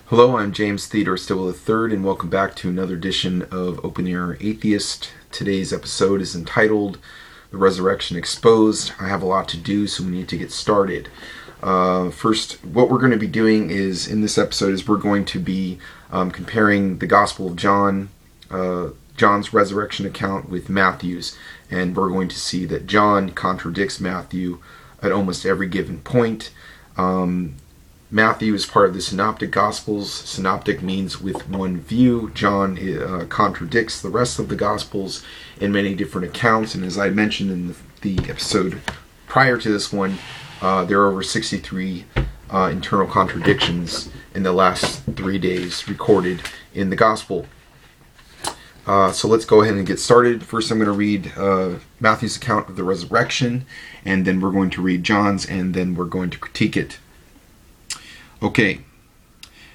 Hello, I'm James Theodore Stillwell III, and welcome back to another edition of Open Air Atheist. Today's episode is entitled The Resurrection Exposed. I have a lot to do, so we need to get started. First, what we're going to be doing is, in this episode, is we're going to be comparing the Gospel of John, John's resurrection account with Matthew's, and we're going to see that John contradicts Matthew at almost every given point. Matthew is part of the Synoptic Gospels. Synoptic means with one view. John contradicts the rest of the Gospels in many different accounts, and as I mentioned in the episode prior to this one, there are over 63 internal contradictions in the last 3 days recorded in the Gospel. So let's go ahead and get started. First I'm going to read Matthew's account of the resurrection, and then we're going to read John's, and then we're going to critique it. Okay,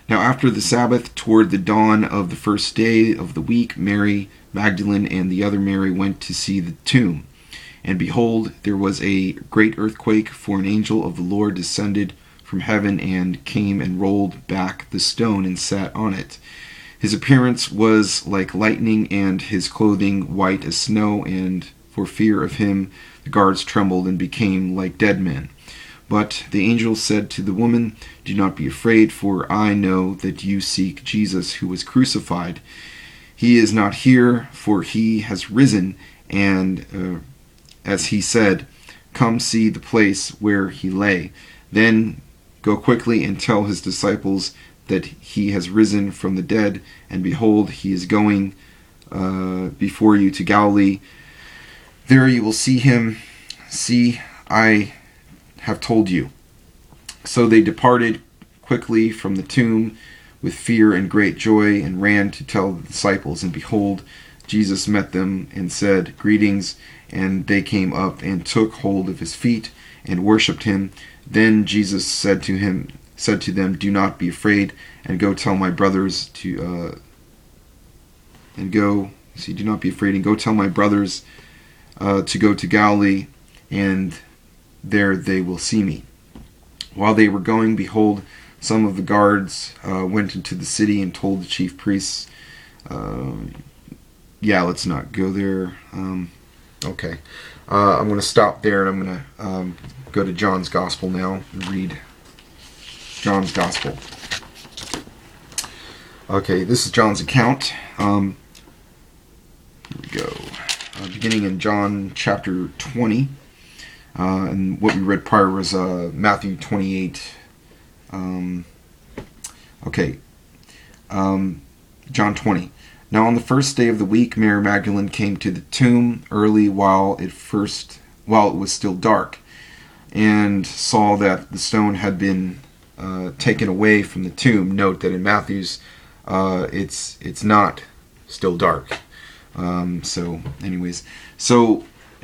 now after the Sabbath, toward the dawn of the first day of the week, Mary Magdalene and the other Mary went to see the tomb. And behold, there was a great earthquake, for an angel of the Lord descended from heaven and came and rolled back the stone and sat on it. His appearance was like lightning, and his clothing white as snow, and for fear of him the guards trembled and became like dead men. But the angel said to the woman, "Do not be afraid, for I know that you seek Jesus who was crucified. He is not here, for he has risen, and as he said, come see the place where he lay. Then go quickly and tell his disciples that he has risen from the dead, and behold, he is going before you to Galilee. There you will see him. See, I have told you." So they departed quickly from the tomb with fear and great joy, and ran to tell the disciples. And behold, Jesus met them and said, "Greetings." And they came up and took hold of his feet and worshipped him. Then Jesus said to them, "Do not be afraid, and go tell my brothers to go tell my brothers to go to Galilee, and there they will see me." While they were going, behold, some of the guards went into the city and told the chief priests. Let's not go there. Okay. I'm going to stop there, and I'm going to go to John's Gospel now and read John's Gospel. Okay, this is John's account. Here we go. Beginning in John chapter 20. And what we read prior was Matthew 28. John 20. Now on the first day of the week, Mary Magdalene came to the tomb early while it was still dark, and saw that the stone had been taken away from the tomb. Note that in Matthew's, it's not still dark. So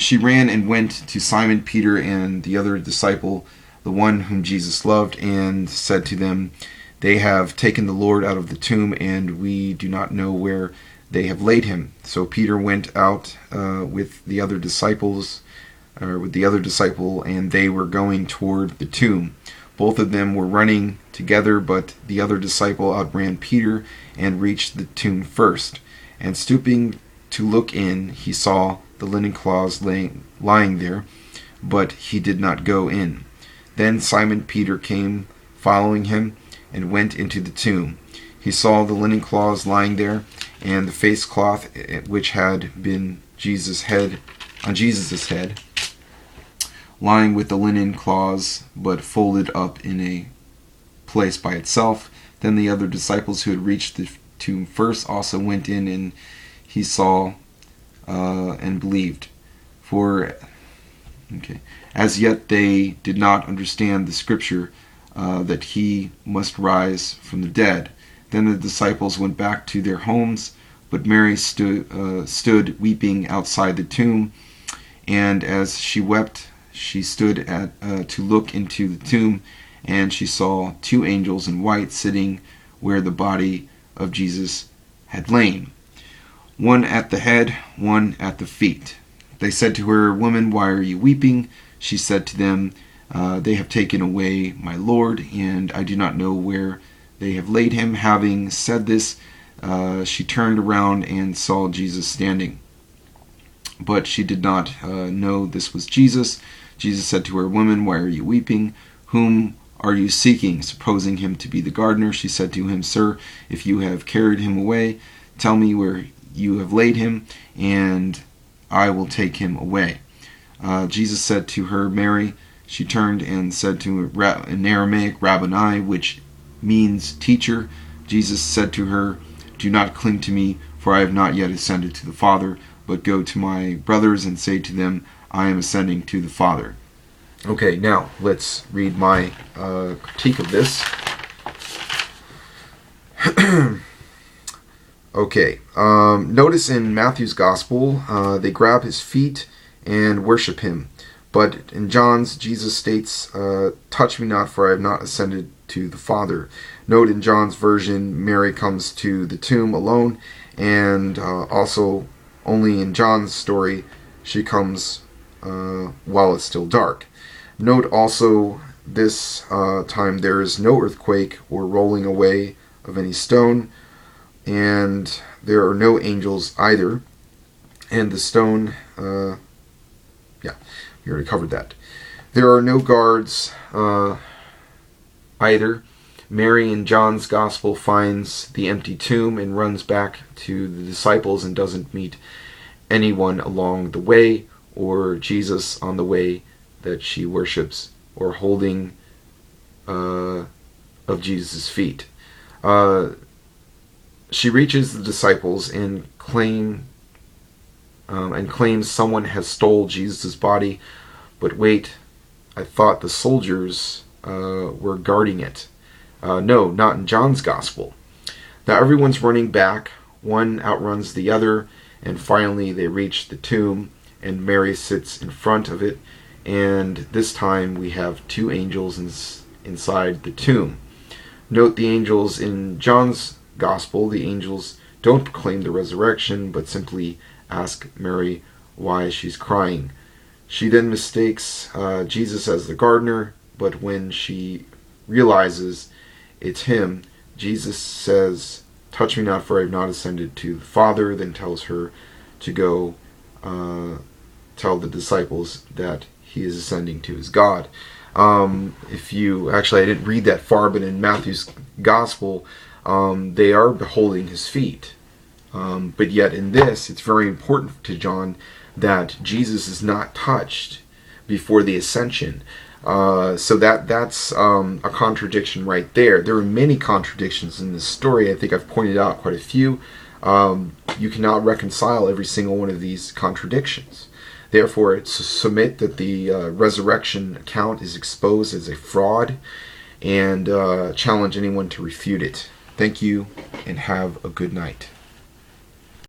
she ran and went to Simon Peter and the other disciple, the one whom Jesus loved, and said to them, "They have taken the Lord out of the tomb, and we do not know where they have laid him." So Peter went out with the other disciple, and they were going toward the tomb. Both of them were running together, but the other disciple outran Peter and reached the tomb first. And stooping to look in, he saw the linen cloths lying there, but he did not go in. Then Simon Peter came, following him, and went into the tomb. He saw the linen cloths lying there, and the face cloth which had been on Jesus' head, lying with the linen cloths, but folded up in a place by itself. Then the other disciples who had reached the tomb first also went in, and he saw and believed. As yet they did not understand the scripture that he must rise from the dead. Then the disciples went back to their homes, but Mary stood weeping outside the tomb. And as she wept, she stood to look into the tomb, and she saw two angels in white sitting where the body of Jesus had lain, one at the head, one at the feet. They said to her, "Woman, why are you weeping?" She said to them, "They have taken away my Lord, and I do not know where they have laid him. Having said this, she turned around and saw Jesus standing. But she did not know this was Jesus. Jesus said to her, "Woman, why are you weeping? Whom are you seeking?" Supposing him to be the gardener, she said to him, "Sir, if you have carried him away, tell me where you have laid him, and I will take him away." Jesus said to her, "Mary." She turned and said to him in Aramaic, "Rabboni," which means teacher. Jesus said to her, "Do not cling to me, for I have not yet ascended to the Father, but go to my brothers and say to them, I am ascending to the Father." Okay, now let's read my critique of this. Okay, notice in Matthew's Gospel, they grab his feet and worship him. But in John's, Jesus states, "Touch me not, for I have not ascended to the Father." Note in John's version, Mary comes to the tomb alone, and also only in John's story, she comes while it's still dark. Note also this time there is no earthquake or rolling away of any stone, and there are no angels either. And the stone, we already covered that. There are no guards either. Mary in John's Gospel finds the empty tomb and runs back to the disciples and doesn't meet anyone along the way, or Jesus on the way that she worships, or holding of Jesus' feet. She reaches the disciples and claims someone has stole Jesus' body. But wait, I thought the soldiers were guarding it. No, not in John's Gospel. Now everyone's running back. One outruns the other, and finally they reach the tomb, and Mary sits in front of it. And this time we have two angels inside the tomb. Note the angels in John's Gospel. The angels don't proclaim the resurrection, but simply ask Mary why she's crying. She then mistakes Jesus as the gardener, but when she realizes it's him, Jesus says, "Touch me not, for I have not ascended to the Father," then tells her to go tell the disciples that he is ascending to his God. I didn't read that far, but in Matthew's Gospel, they are beholding his feet. But yet in this, it's very important to John that Jesus is not touched before the ascension. So that's a contradiction right there. There are many contradictions in this story. I think I've pointed out quite a few. You cannot reconcile every single one of these contradictions. Therefore, submit that the resurrection account is exposed as a fraud, and challenge anyone to refute it. Thank you, and have a good night.